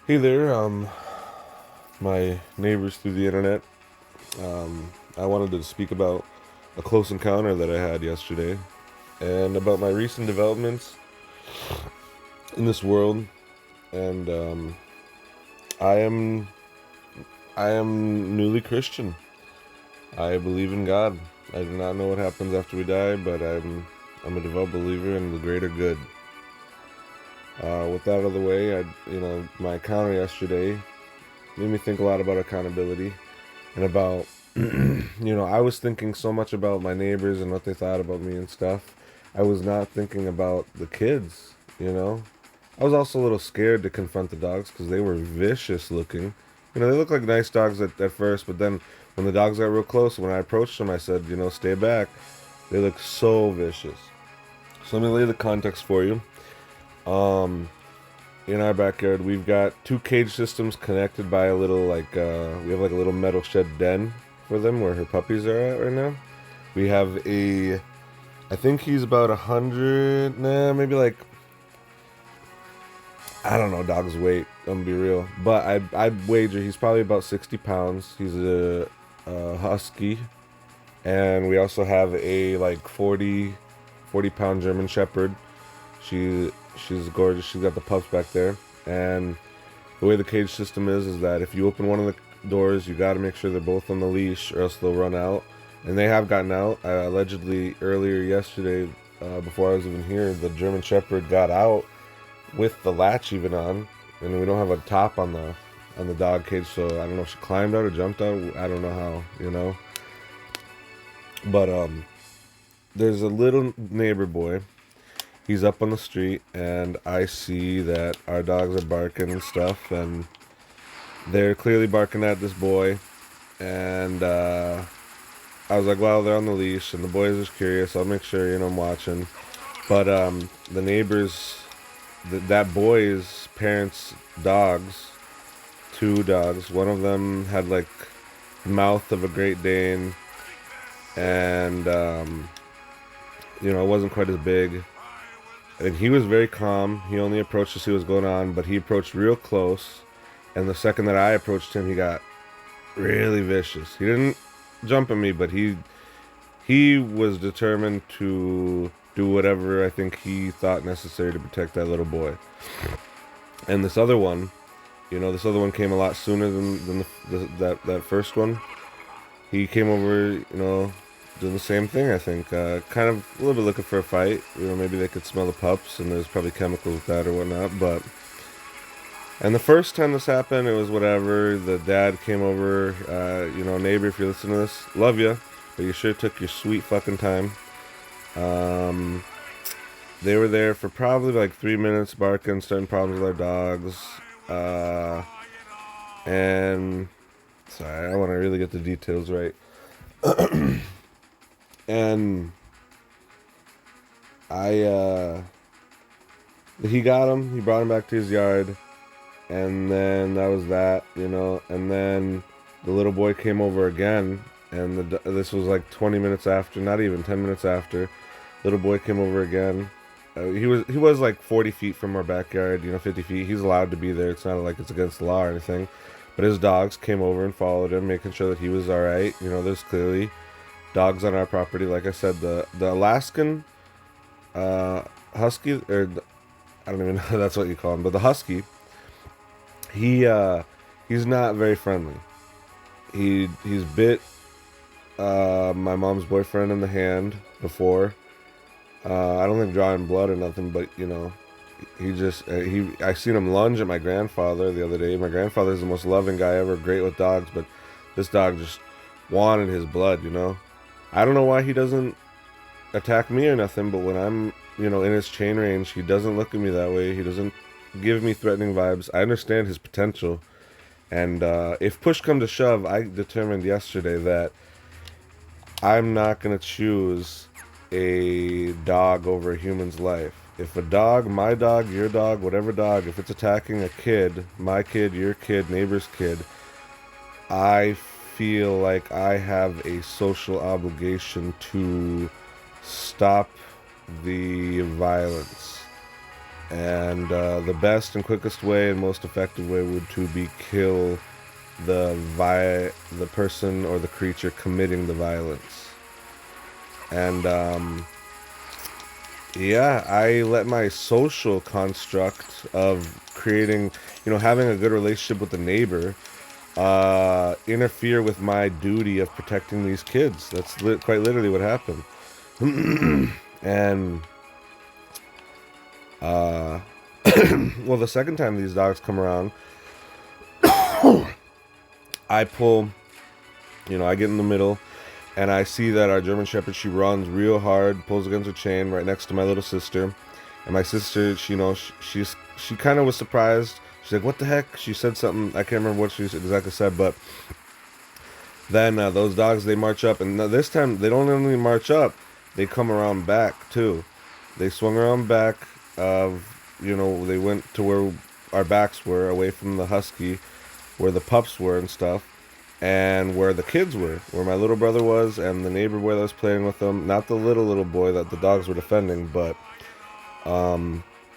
Hey there, my neighbors through the internet. I wanted to speak about a close encounter that I had yesterday and about my recent developments in this world. And I am I am newly Christian. I believe in God. I do not know what happens after we die, but I'm a devout believer in the greater good. With that out of the way, my encounter yesterday made me think a lot about accountability and about I was thinking so much about my neighbors and what they thought about me and stuff. I was not thinking about the kids. I was also a little scared to confront the dogs because they were vicious looking. They look like nice dogs at first, but then when the dogs got real close, when I approached them, I said, stay back. They look so vicious. So let me lay the context for you. Um, in our backyard, we've got two cage systems connected by a little we have like a little metal shed den for them where her puppies are at right now. We have I think he's about 100, nah, maybe like, I don't know dog's weight. I'm gonna be real, but I'd wager he's probably about 60 pounds. He's a husky, and we also have a like 40 pound German Shepherd. She's gorgeous. She's got the pups back there, and the way the cage system is that if you open one of the doors, you got to make sure they're both on the leash, or else they'll run out. And they have gotten out. Allegedly, earlier yesterday, before I was even here, the German Shepherd got out with the latch even on, and we don't have a top on the dog cage, so I don't know if she climbed out or jumped out. I don't know how. But there's a little neighbor boy. He's up on the street, and I see that our dogs are barking and stuff, and they're clearly barking at this boy. And I was like, well, they're on the leash, and the boy is just curious. I'll make sure, I'm watching. But the neighbors, that boy's parents' dogs, two dogs, one of them had like the mouth of a Great Dane, and, it wasn't quite as big. And he was very calm. He only approached to see what was going on, but he approached real close. And the second that I approached him, he got really vicious. He didn't jump at me, but he was determined to do whatever I think he thought necessary to protect that little boy. And this other one came a lot sooner than that first one. He came over, doing the same thing, I think. Kind of a little bit looking for a fight. Maybe they could smell the pups, and there's probably chemicals with that or whatnot. And the first time this happened, it was whatever. The dad came over. Neighbor, if you're listening to this, love you, but you sure took your sweet fucking time. They were there for probably like 3 minutes, barking, starting problems with our dogs. And sorry, I want to really get the details right. And he got him. He brought him back to his yard, and then that was that, And then the little boy came over again, and this was like 20 minutes after, not even 10 minutes after. Little boy came over again. He was like 40 feet from our backyard, 50 feet. He's allowed to be there. It's not like it's against the law or anything. But his dogs came over and followed him, making sure that he was all right. There's clearly dogs on our property. Like I said, the Alaskan husky, or I don't even know if that's what you call him, but the husky, he's not very friendly. He's bit my mom's boyfriend in the hand before. I don't think drawing blood or nothing, but I seen him lunge at my grandfather the other day. My grandfather's the most loving guy ever, great with dogs, but this dog just wanted his blood. I don't know why he doesn't attack me or nothing, but when I'm, in his chain range, he doesn't look at me that way. He doesn't give me threatening vibes. I understand his potential. And if push come to shove, I determined yesterday that I'm not going to choose a dog over a human's life. If a dog, my dog, your dog, whatever dog, if it's attacking a kid, my kid, your kid, neighbor's kid, I feel like I have a social obligation to stop the violence. And the best and quickest way and most effective way would to be kill the person or the creature committing the violence. And yeah, I let my social construct of creating, having a good relationship with the neighbor, interfere with my duty of protecting these kids. That's quite literally what happened. And well, the second time these dogs come around, I pull, I get in the middle, and I see that our German Shepherd, she runs real hard, pulls against her chain right next to my little sister. And my sister, she kind of was surprised. She's like, "What the heck?" She said something. I can't remember what she exactly said, but then those dogs, they march up, and this time they don't only march up, they come around back too. They swung around back of, they went to where our backs were, away from the husky, where the pups were and stuff, and where the kids were, where my little brother was, and the neighbor boy that was playing with them. Not the little boy that the dogs were defending, but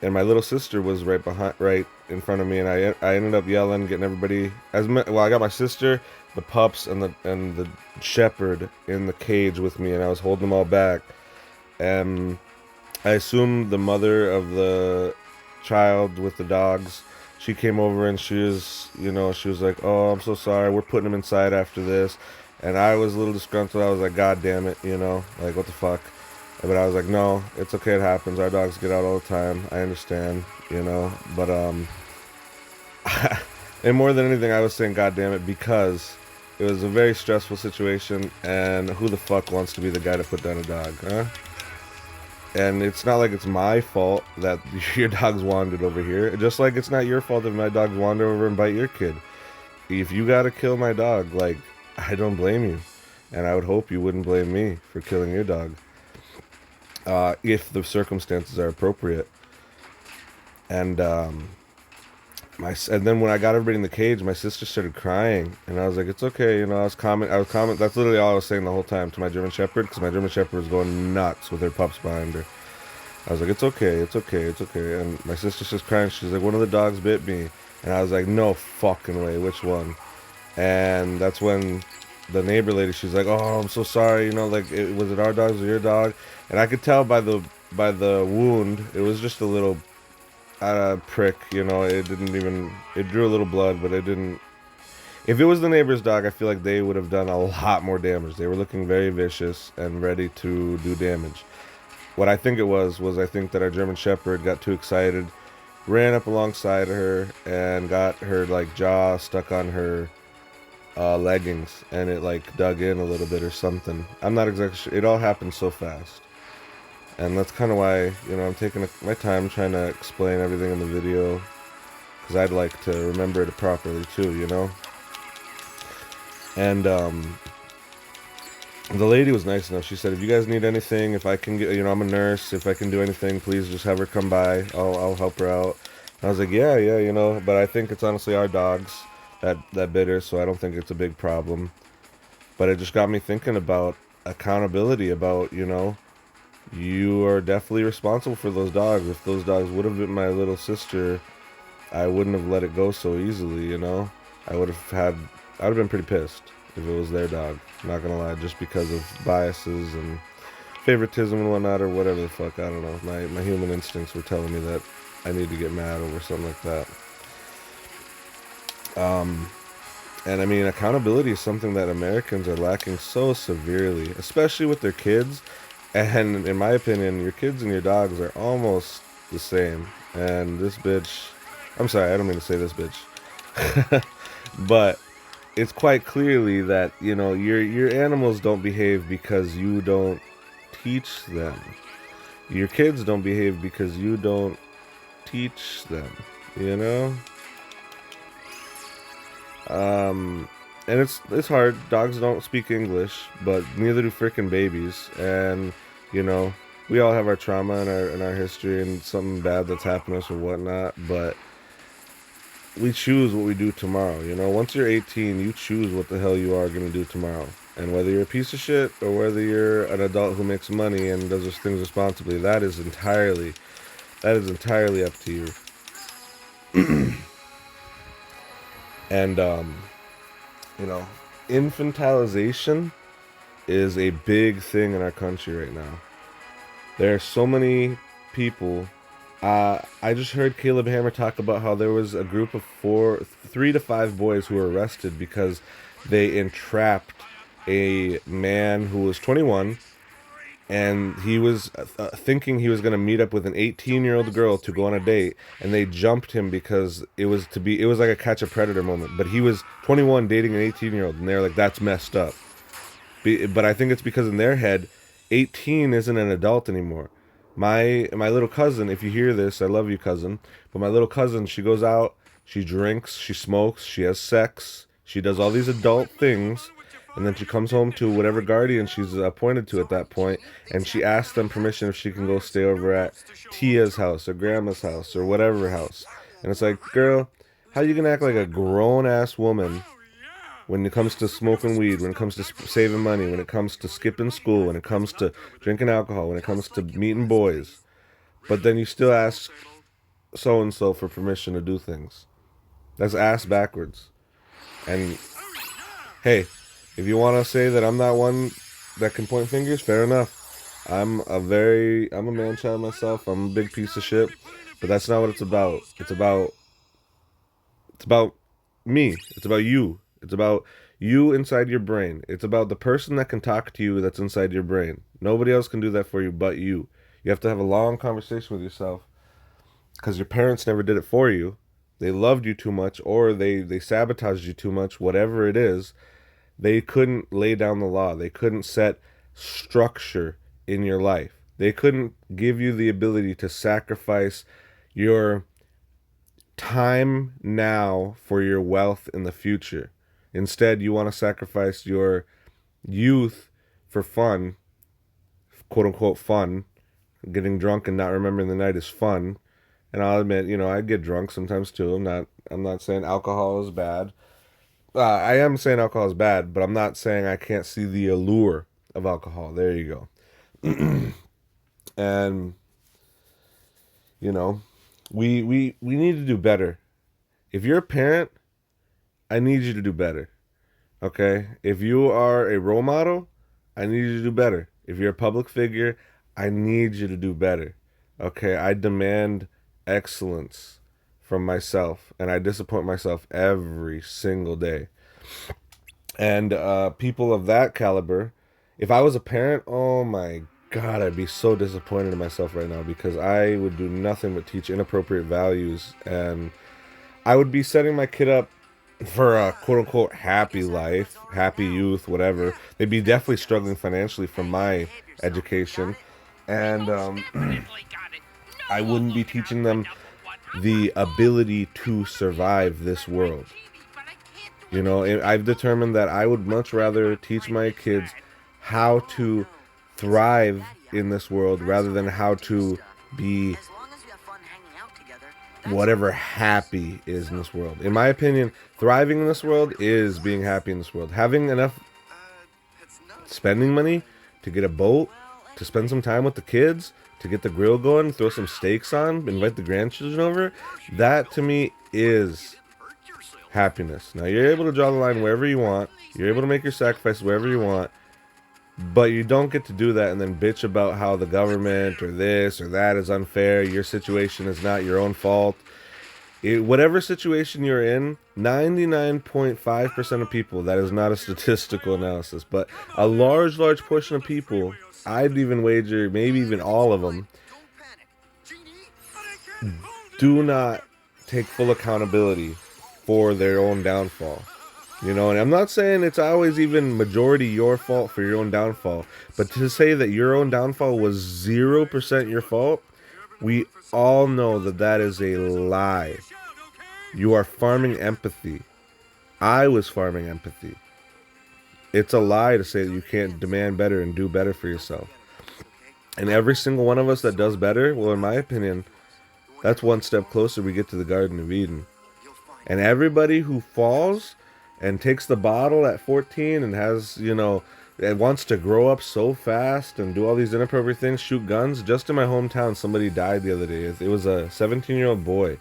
and my little sister was right in front of me, and I ended up yelling, getting everybody I got my sister, the pups, and the shepherd in the cage with me, and I was holding them all back, and I assumed the mother of the child with the dogs, she came over and she was like, "Oh, I'm so sorry, we're putting them inside after this." And I was a little disgruntled. I was like, "God damn it, like, what the fuck?" But I was like, "No, it's okay, it happens. Our dogs get out all the time. I understand, But and more than anything, I was saying, "God damn it," because it was a very stressful situation, and who the fuck wants to be the guy to put down a dog, huh? And it's not like it's my fault that your dogs wandered over here. Just like it's not your fault if my dogs wander over and bite your kid. If you gotta kill my dog, like, I don't blame you. And I would hope you wouldn't blame me for killing your dog. If the circumstances are appropriate. And and then when I got everybody in the cage, my sister started crying, and I was like, "It's okay," I was comment. That's literally all I was saying the whole time to my German Shepherd, because my German Shepherd was going nuts with her pups behind her. I was like, "It's okay, it's okay, it's okay." And my sister's just crying. She's like, "One of the dogs bit me," and I was like, "No fucking way, which one?" And that's when the neighbor lady, she's like, "Oh, I'm so sorry, like, was it our dogs or your dog?" And I could tell by the wound, it was just a little prick, it drew a little blood, but it didn't. If it was the neighbor's dog, I feel like they would have done a lot more damage. They were looking very vicious and ready to do damage. What I think it was I think that our German Shepherd got too excited, ran up alongside her, and got her, like, jaw stuck on her leggings, and it, like, dug in a little bit or something. I'm not exactly sure. It all happened so fast. And that's kind of why, I'm taking my time trying to explain everything in the video, because I'd like to remember it properly too, And the lady was nice enough. She said, "If you guys need anything, if I can get, I'm a nurse, if I can do anything, please just have her come by. I'll help her out." And I was like, yeah, but I think it's honestly our dogs that bit her, so I don't think it's a big problem. But it just got me thinking about accountability, about, you are definitely responsible for those dogs. If those dogs would have been my little sister, I wouldn't have let it go so easily, I would have been pretty pissed if it was their dog. Not gonna lie, just because of biases and favoritism and whatnot, or whatever the fuck, I don't know. My human instincts were telling me that I need to get mad over something like that. And I mean, accountability is something that Americans are lacking so severely, especially with their kids. And in my opinion, your kids and your dogs are almost the same. And this bitch, I'm sorry, I don't mean to say this bitch, but it's quite clearly that, your animals don't behave because you don't teach them. Your kids don't behave because you don't teach them, And it's hard. Dogs don't speak English, but neither do freaking babies. And we all have our trauma and our history and something bad that's happened to us or whatnot. But we choose what we do tomorrow. Once you're 18, you choose what the hell you are gonna do tomorrow. And whether you're a piece of shit or whether you're an adult who makes money and does those things responsibly, that is entirely That is entirely up to you. And you know, infantilization is a big thing in our country right now. There are so many people. I just heard Caleb Hammer talk about how there was a group of 3 to 5 boys who were arrested because they entrapped a man who was 21, and he was thinking he was going to meet up with an 18-year-old girl to go on a date, and they jumped him because it was like a catch a predator moment. But he was 21 dating an 18-year-old, and they're like, that's messed up. But I think it's because in their head, 18 isn't an adult anymore. My little cousin, if you hear this, I love you, cousin. But my little cousin, she goes out, she drinks, she smokes, she has sex, she does all these adult things, and then she comes home to whatever guardian she's appointed to at that point, and she asks them permission if she can go stay over at Tia's house or Grandma's house or whatever house. And it's like, girl, how you gonna act like a grown-ass woman when it comes to smoking weed, when it comes to saving money, when it comes to skipping school, when it comes to drinking alcohol, when it comes to meeting boys, but then you still ask so-and-so for permission to do things? That's ass backwards. And hey, if you want to say that I'm not one that can point fingers, fair enough. I'm a man-child myself. I'm a big piece of shit, but that's not what it's about. It's about me. It's about you. It's about you inside your brain. It's about the person that can talk to you that's inside your brain. Nobody else can do that for you but you. You have to have a long conversation with yourself because your parents never did it for you. They loved you too much, or they sabotaged you too much, whatever it is. They couldn't lay down the law. They couldn't set structure in your life. They couldn't give you the ability to sacrifice your time now for your wealth in the future. Instead, you want to sacrifice your youth for fun, quote unquote fun. Getting drunk and not remembering the night is fun. And I'll admit, I get drunk sometimes too. I'm not saying alcohol is bad. I am saying alcohol is bad, but I'm not saying I can't see the allure of alcohol. There you go. And we need to do better. If you're a parent, I need you to do better. Okay? If you are a role model, I need you to do better. If you're a public figure, I need you to do better. Okay? I demand excellence from myself, and I disappoint myself every single day. And people of that caliber, if I was a parent, oh my God, I'd be so disappointed in myself right now, because I would do nothing but teach inappropriate values, and I would be setting my kid up for a quote-unquote happy life, happy youth, whatever. They'd be definitely struggling financially from my education, and I wouldn't be teaching them the ability to survive this world. I've determined that I would much rather teach my kids how to thrive in this world rather than how to be whatever happy is in this world. In my opinion, thriving in this world is being happy in this world. Having enough spending money to get a boat, to spend some time with the kids, to get the grill going, throw some steaks on, invite the grandchildren over, that to me is happiness. Now, you're able to draw the line wherever you want. You're able to make your sacrifices wherever you want. But you don't get to do that and then bitch about how the government or this or that is unfair. Your situation is not your own fault. Whatever situation you're in, 99.5% of people, that is not a statistical analysis, but a large portion of people, I'd even wager maybe even all of them, do not take full accountability for their own downfall. And I'm not saying it's always even majority your fault for your own downfall, but to say that your own downfall was 0% your fault, we all know that that is a lie. You are farming empathy. I was farming empathy. It's a lie to say that you can't demand better and do better for yourself. And every single one of us that does better, well, in my opinion, that's one step closer we get to the Garden of Eden. And everybody who falls and takes the bottle at 14 and has, It wants to grow up so fast and do all these inappropriate things, shoot guns. Just in my hometown, somebody died the other day. It was a 17-year-old boy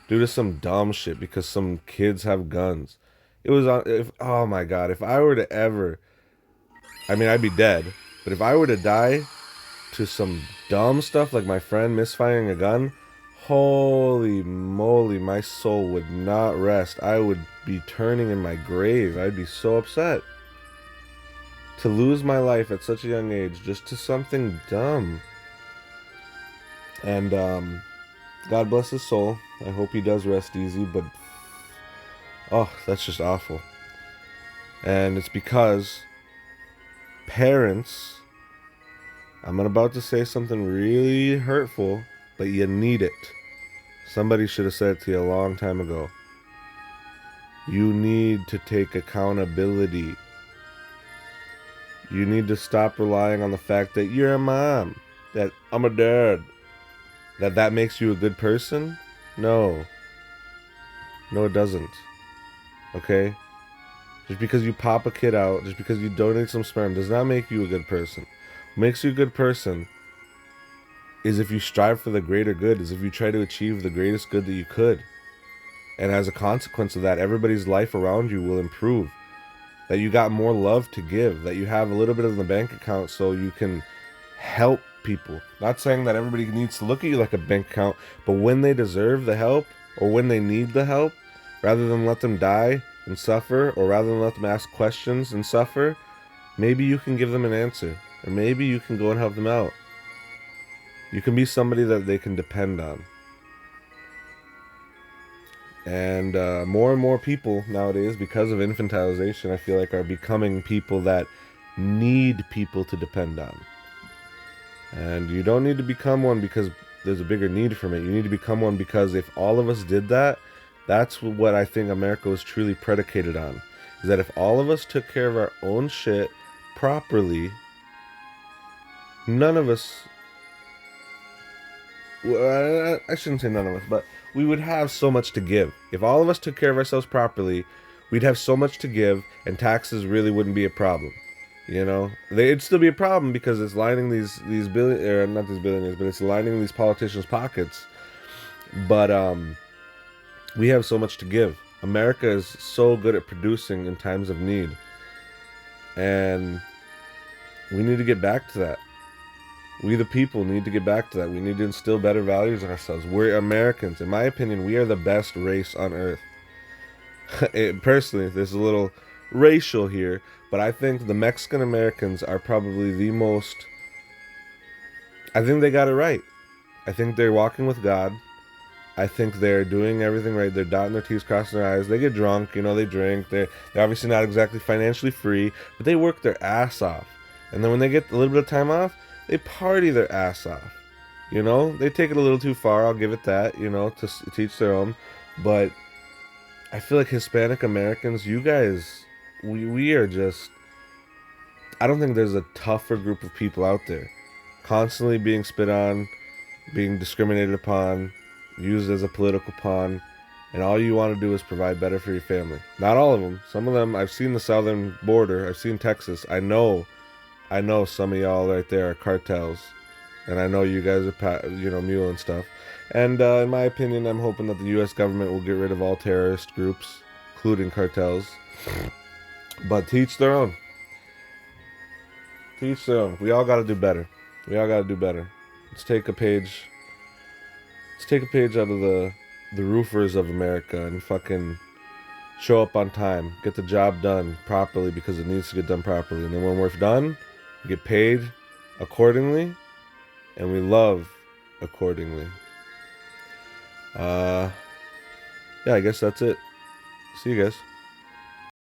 due to some dumb shit because some kids have guns. It was on. Oh my god! If I were to ever, I mean, I'd be dead. But if I were to die to some dumb stuff like my friend misfiring a gun, holy moly, my soul would not rest. I would be turning in my grave. I'd be so upset. To lose my life at such a young age just to something dumb. And God bless his soul. I hope he does rest easy, but oh, that's just awful. And it's because parents, I'm about to say something really hurtful, but you need it. Somebody should have said it to you a long time ago. You need to take accountability. You need to stop relying on the fact that you're a mom, that I'm a dad, that makes you a good person. No. No, it doesn't. Okay? Just because you pop a kid out, just because you donate some sperm, does not make you a good person. What makes you a good person is if you strive for the greater good, is if you try to achieve the greatest good that you could. And as a consequence of that, everybody's life around you will improve. That you got more love to give, that you have a little bit in the bank account so you can help people. Not saying that everybody needs to look at you like a bank account, but when they deserve the help or when they need the help, rather than let them die and suffer, or rather than let them ask questions and suffer, maybe you can give them an answer, or maybe you can go and help them out. You can be somebody that they can depend on. And more people nowadays, because of infantilization, I feel like are becoming people that need people to depend on. And you don't need to become one because there's a bigger need from it. You need to become one because if all of us did that, that's what I think America was truly predicated on. Is that if all of us took care of our own shit properly, none of us, well, I shouldn't say none of us, but we would have so much to give. If all of us took care of ourselves properly, we'd have so much to give, and taxes really wouldn't be a problem. You know, it'd still be a problem because it's lining these billion, or not these billionaires, but it's lining these politicians' pockets. But we have so much to give. America is so good at producing in times of need, and we need to get back to that. We the people need to get back to that. We need to instill better values in ourselves. We're Americans. In my opinion, we are the best race on earth. Personally, there's a little racial here, but I think the Mexican Americans are probably the most... I think they got it right. I think they're walking with God. I think they're doing everything right. They're dotting their T's, crossing their I's. They get drunk, you know, they drink. They're obviously not exactly financially free, but they work their ass off. And then when they get a little bit of time off, they party their ass off. You know, they take it a little too far, I'll give it that, you know, to teach their own. But I feel like Hispanic Americans, you guys, we are just... I don't think there's a tougher group of people out there. Constantly being spit on, being discriminated upon, used as a political pawn, and all you want to do is provide better for your family. Not all of them. Some of them, I've seen the southern border, I've seen Texas. I know some of y'all right there are cartels, and I know you guys are, mule and stuff. And in my opinion, I'm hoping that the U.S. government will get rid of all terrorist groups, including cartels. But to each their own. To each their own. We all got to do better. We all got to do better. Let's take a page out of the roofers of America and fucking show up on time. Get the job done properly because it needs to get done properly. And then when we're done, we get paid accordingly, and we love accordingly. Yeah, I guess that's it. See you guys.